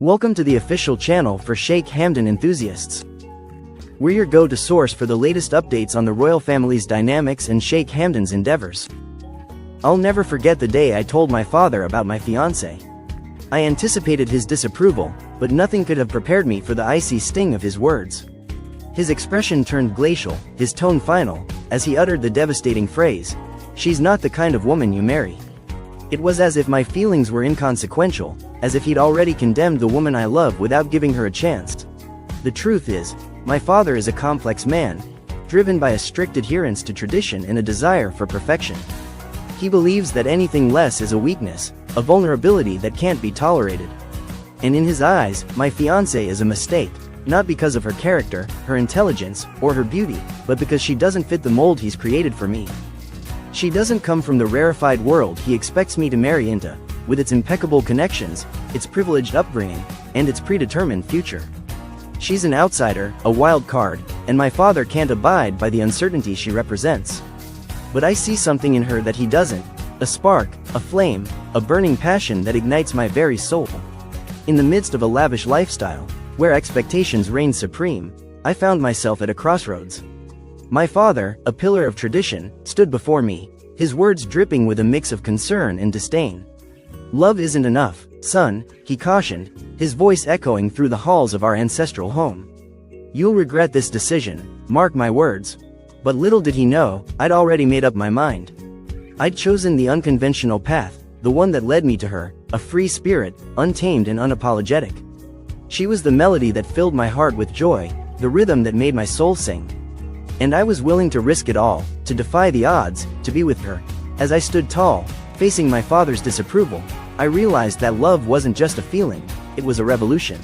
Welcome to the official channel for Sheikh Hamdan enthusiasts. We're your go-to source for the latest updates on the royal family's dynamics and Sheikh Hamdan's endeavors. I'll never forget the day I told my father about my fiancée. I anticipated his disapproval, but nothing could have prepared me for the icy sting of his words. His expression turned glacial, his tone final, as he uttered the devastating phrase, "She's not the kind of woman you marry." It was as if my feelings were inconsequential, as if he'd already condemned the woman I love without giving her a chance. The truth is, my father is a complex man, driven by a strict adherence to tradition and a desire for perfection. He believes that anything less is a weakness, a vulnerability that can't be tolerated. And in his eyes, my fiancée is a mistake, not because of her character, her intelligence, or her beauty, but because she doesn't fit the mold he's created for me. She doesn't come from the rarefied world he expects me to marry into, with its impeccable connections, its privileged upbringing, and its predetermined future. She's an outsider, a wild card, and my father can't abide by the uncertainty she represents. But I see something in her that he doesn't, a spark, a flame, a burning passion that ignites my very soul. In the midst of a lavish lifestyle, where expectations reign supreme, I found myself at a crossroads. My father, a pillar of tradition, stood before me, his words dripping with a mix of concern and disdain. "Love isn't enough, son," he cautioned, his voice echoing through the halls of our ancestral home. "You'll regret this decision, mark my words." But little did he know, I'd already made up my mind. I'd chosen the unconventional path, the one that led me to her, a free spirit, untamed and unapologetic. She was the melody that filled my heart with joy, the rhythm that made my soul sing. And I was willing to risk it all, to defy the odds, to be with her. As I stood tall, facing my father's disapproval, I realized that love wasn't just a feeling, it was a revolution.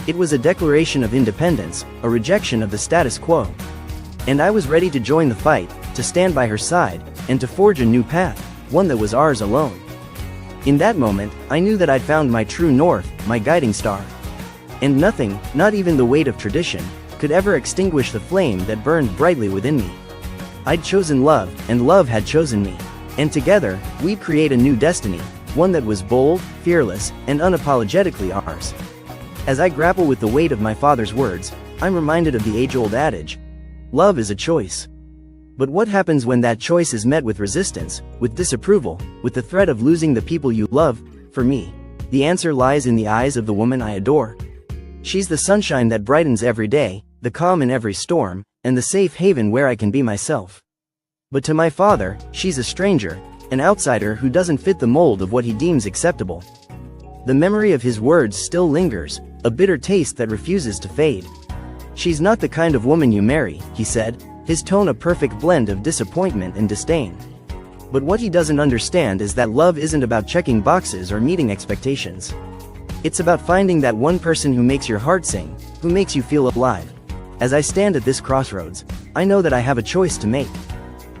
It was a declaration of independence, a rejection of the status quo. And I was ready to join the fight, to stand by her side, and to forge a new path, one that was ours alone. In that moment, I knew that I'd found my true north, my guiding star. And nothing, not even the weight of tradition, could ever extinguish the flame that burned brightly within me. I'd chosen love, and love had chosen me. And together, we'd create a new destiny, one that was bold, fearless, and unapologetically ours. As I grapple with the weight of my father's words, I'm reminded of the age-old adage, love is a choice. But what happens when that choice is met with resistance, with disapproval, with the threat of losing the people you love? For me, the answer lies in the eyes of the woman I adore. She's the sunshine that brightens every day, the calm in every storm, and the safe haven where I can be myself. But to my father, she's a stranger, an outsider who doesn't fit the mold of what he deems acceptable. The memory of his words still lingers, a bitter taste that refuses to fade. "She's not the kind of woman you marry," he said, his tone a perfect blend of disappointment and disdain. But what he doesn't understand is that love isn't about checking boxes or meeting expectations. It's about finding that one person who makes your heart sing, who makes you feel alive. As I stand at this crossroads, I know that I have a choice to make.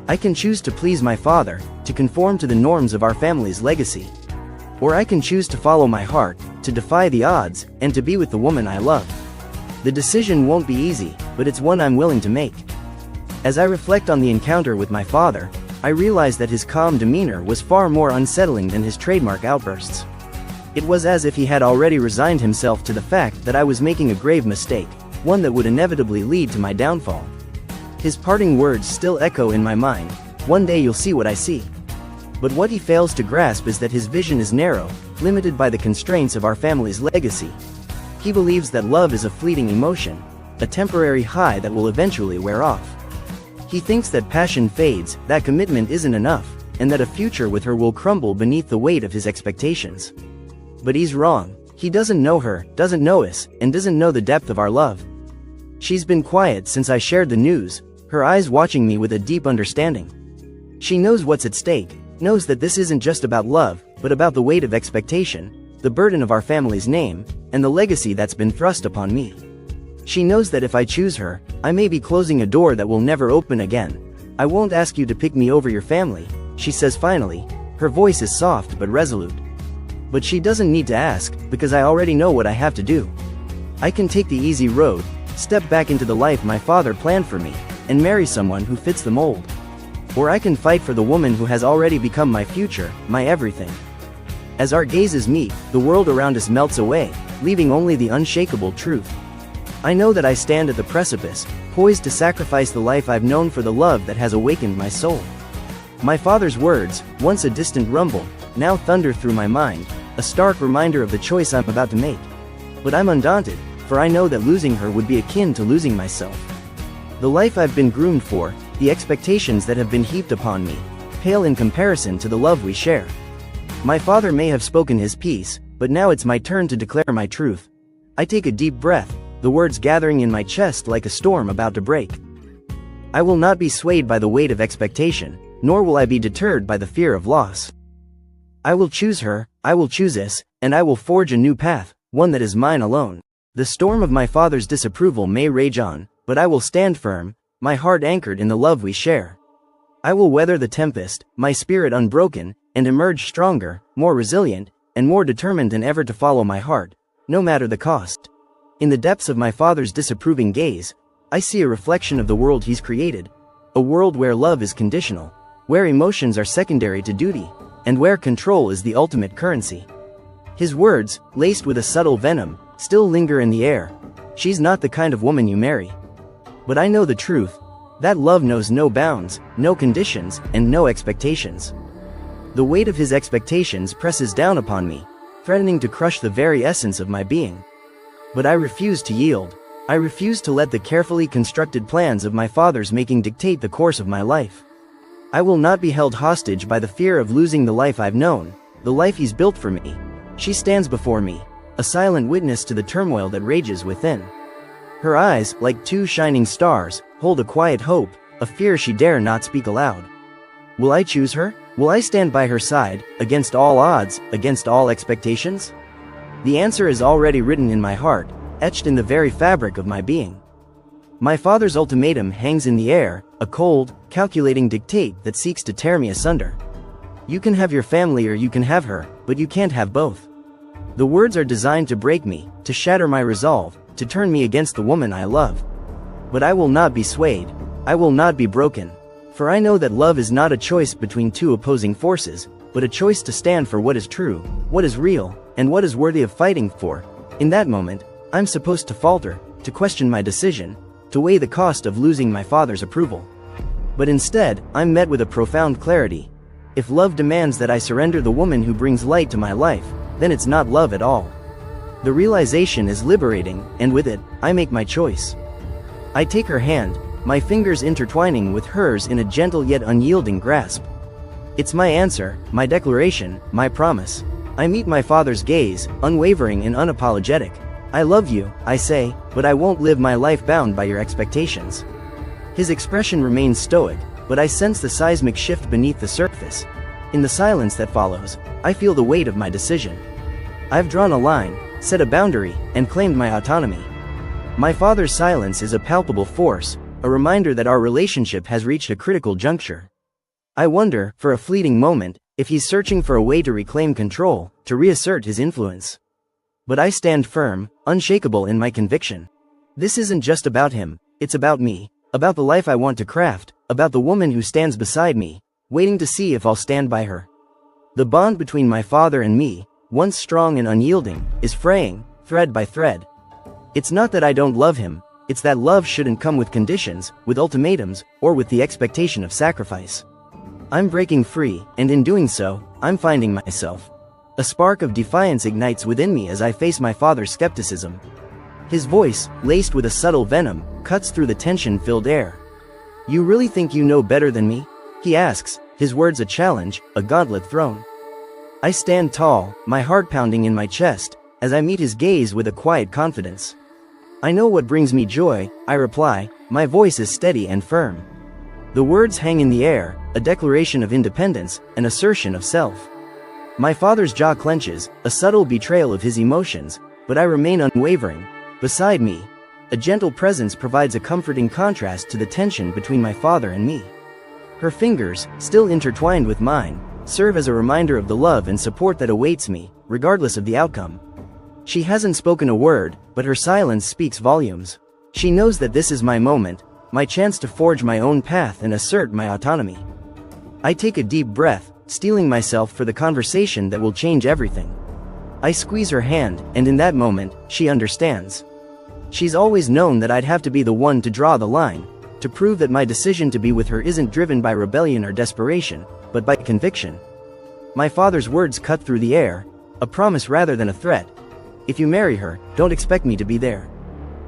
I can choose to please my father, to conform to the norms of our family's legacy. Or I can choose to follow my heart, to defy the odds, and to be with the woman I love. The decision won't be easy, but it's one I'm willing to make. As I reflect on the encounter with my father, I realize that his calm demeanor was far more unsettling than his trademark outbursts. It was as if he had already resigned himself to the fact that I was making a grave mistake, one that would inevitably lead to my downfall. His parting words still echo in my mind, "One day you'll see what I see." But what he fails to grasp is that his vision is narrow, limited by the constraints of our family's legacy. He believes that love is a fleeting emotion, a temporary high that will eventually wear off. He thinks that passion fades, that commitment isn't enough, and that a future with her will crumble beneath the weight of his expectations. But he's wrong. He doesn't know her, doesn't know us, and doesn't know the depth of our love. She's been quiet since I shared the news, her eyes watching me with a deep understanding. She knows what's at stake, knows that this isn't just about love, but about the weight of expectation, the burden of our family's name, and the legacy that's been thrust upon me. She knows that if I choose her, I may be closing a door that will never open again. "I won't ask you to pick me over your family," she says finally, her voice is soft but resolute. But she doesn't need to ask, because I already know what I have to do. I can take the easy road, step back into the life my father planned for me, and marry someone who fits the mold. Or I can fight for the woman who has already become my future, my everything. As our gazes meet, the world around us melts away, leaving only the unshakable truth. I know that I stand at the precipice, poised to sacrifice the life I've known for the love that has awakened my soul. My father's words, once a distant rumble, now thunder through my mind, a stark reminder of the choice I'm about to make. But I'm undaunted, for I know that losing her would be akin to losing myself. The life I've been groomed for, the expectations that have been heaped upon me, pale in comparison to the love we share. My father may have spoken his piece, but now it's my turn to declare my truth. I take a deep breath, the words gathering in my chest like a storm about to break. I will not be swayed by the weight of expectation, nor will I be deterred by the fear of loss. I will choose her, I will choose this, and I will forge a new path, one that is mine alone. The storm of my father's disapproval may rage on, but I will stand firm, my heart anchored in the love we share. I will weather the tempest, my spirit unbroken, and emerge stronger, more resilient, and more determined than ever to follow my heart, no matter the cost. In the depths of my father's disapproving gaze, I see a reflection of the world he's created. A world where love is conditional, where emotions are secondary to duty, and where control is the ultimate currency. His words, laced with a subtle venom, still linger in the air. She's not the kind of woman you marry. But I know the truth, that love knows no bounds, no conditions, and no expectations. The weight of his expectations presses down upon me, threatening to crush the very essence of my being. But I refuse to yield. I refuse to let the carefully constructed plans of my father's making dictate the course of my life. I will not be held hostage by the fear of losing the life I've known, the life he's built for me. She stands before me, a silent witness to the turmoil that rages within. Her eyes, like two shining stars, hold a quiet hope, a fear she dare not speak aloud. Will I choose her? Will I stand by her side, against all odds, against all expectations? The answer is already written in my heart, etched in the very fabric of my being. My father's ultimatum hangs in the air, a cold, calculating dictate that seeks to tear me asunder. You can have your family or you can have her, but you can't have both. The words are designed to break me, to shatter my resolve, to turn me against the woman I love. But I will not be swayed. I will not be broken. For I know that love is not a choice between two opposing forces, but a choice to stand for what is true, what is real, and what is worthy of fighting for. In that moment, I'm supposed to falter, to question my decision, to weigh the cost of losing my father's approval. But instead, I'm met with a profound clarity. If love demands that I surrender the woman who brings light to my life, then it's not love at all. The realization is liberating, and with it, I make my choice. I take her hand, my fingers intertwining with hers in a gentle yet unyielding grasp. It's my answer, my declaration, my promise. I meet my father's gaze, unwavering and unapologetic. I love you, I say, but I won't live my life bound by your expectations. His expression remains stoic, but I sense the seismic shift beneath the surface. In the silence that follows, I feel the weight of my decision. I've drawn a line, set a boundary, and claimed my autonomy. My father's silence is a palpable force, a reminder that our relationship has reached a critical juncture. I wonder, for a fleeting moment, if he's searching for a way to reclaim control, to reassert his influence. But I stand firm, unshakable in my conviction. This isn't just about him, it's about me, about the life I want to craft, about the woman who stands beside me, waiting to see if I'll stand by her. The bond between my father and me, once strong and unyielding, is fraying, thread by thread. It's not that I don't love him, it's that love shouldn't come with conditions, with ultimatums, or with the expectation of sacrifice. I'm breaking free, and in doing so, I'm finding myself. A spark of defiance ignites within me as I face my father's skepticism. His voice, laced with a subtle venom, cuts through the tension-filled air. You really think you know better than me? He asks, his words a challenge, a gauntlet thrown. I stand tall, my heart pounding in my chest, as I meet his gaze with a quiet confidence. I know what brings me joy, I reply, my voice is steady and firm. The words hang in the air, a declaration of independence, an assertion of self. My father's jaw clenches, a subtle betrayal of his emotions, but I remain unwavering. Beside me, a gentle presence provides a comforting contrast to the tension between my father and me. Her fingers, still intertwined with mine, serve as a reminder of the love and support that awaits me, regardless of the outcome. She hasn't spoken a word, but her silence speaks volumes. She knows that this is my moment, my chance to forge my own path and assert my autonomy. I take a deep breath, steeling myself for the conversation that will change everything. I squeeze her hand, and in that moment, she understands. She's always known that I'd have to be the one to draw the line, to prove that my decision to be with her isn't driven by rebellion or desperation, but by conviction. My father's words cut through the air, a promise rather than a threat. If you marry her, don't expect me to be there.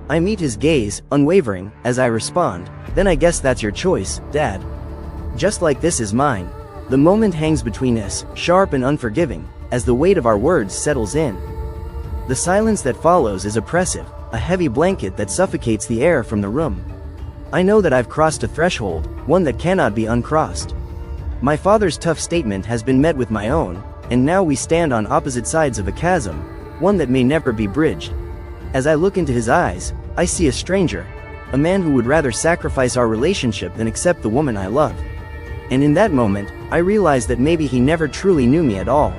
I meet his gaze, unwavering, as I respond, then I guess that's your choice, Dad. Just like this is mine. The moment hangs between us, sharp and unforgiving, as the weight of our words settles in. The silence that follows is oppressive, a heavy blanket that suffocates the air from the room. I know that I've crossed a threshold, one that cannot be uncrossed. My father's tough statement has been met with my own, and now we stand on opposite sides of a chasm, one that may never be bridged. As I look into his eyes, I see a stranger, a man who would rather sacrifice our relationship than accept the woman I love. And in that moment, I realize that maybe he never truly knew me at all.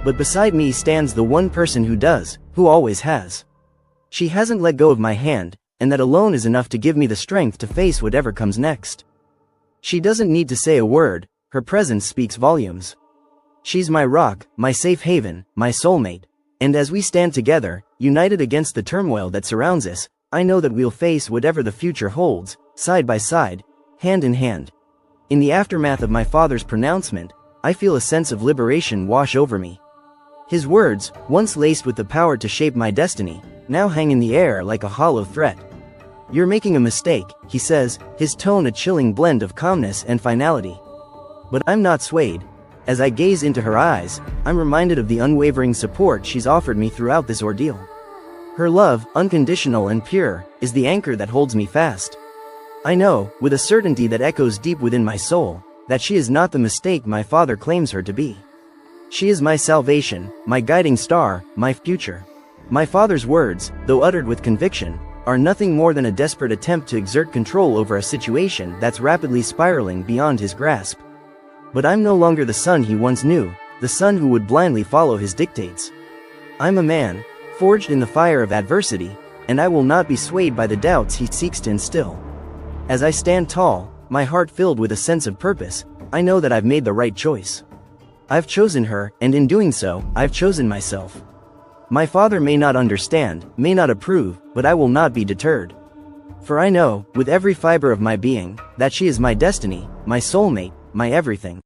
But beside me stands the one person who does, who always has. She hasn't let go of my hand, and that alone is enough to give me the strength to face whatever comes next. She doesn't need to say a word, her presence speaks volumes. She's my rock, my safe haven, my soulmate, and as we stand together, united against the turmoil that surrounds us, I know that we'll face whatever the future holds, side by side, hand in hand. In the aftermath of my father's pronouncement, I feel a sense of liberation wash over me. His words, once laced with the power to shape my destiny, now hang in the air like a hollow threat. You're making a mistake, he says, his tone a chilling blend of calmness and finality. But I'm not swayed. As I gaze into her eyes, I'm reminded of the unwavering support she's offered me throughout this ordeal. Her love, unconditional and pure, is the anchor that holds me fast. I know, with a certainty that echoes deep within my soul, that she is not the mistake my father claims her to be. She is my salvation, my guiding star, my future. My father's words, though uttered with conviction, are nothing more than a desperate attempt to exert control over a situation that's rapidly spiraling beyond his grasp. But I'm no longer the son he once knew, the son who would blindly follow his dictates. I'm a man, forged in the fire of adversity, and I will not be swayed by the doubts he seeks to instill. As I stand tall, my heart filled with a sense of purpose, I know that I've made the right choice. I've chosen her, and in doing so, I've chosen myself. My father may not understand, may not approve, but I will not be deterred. For I know, with every fiber of my being, that she is my destiny, my soulmate, my everything.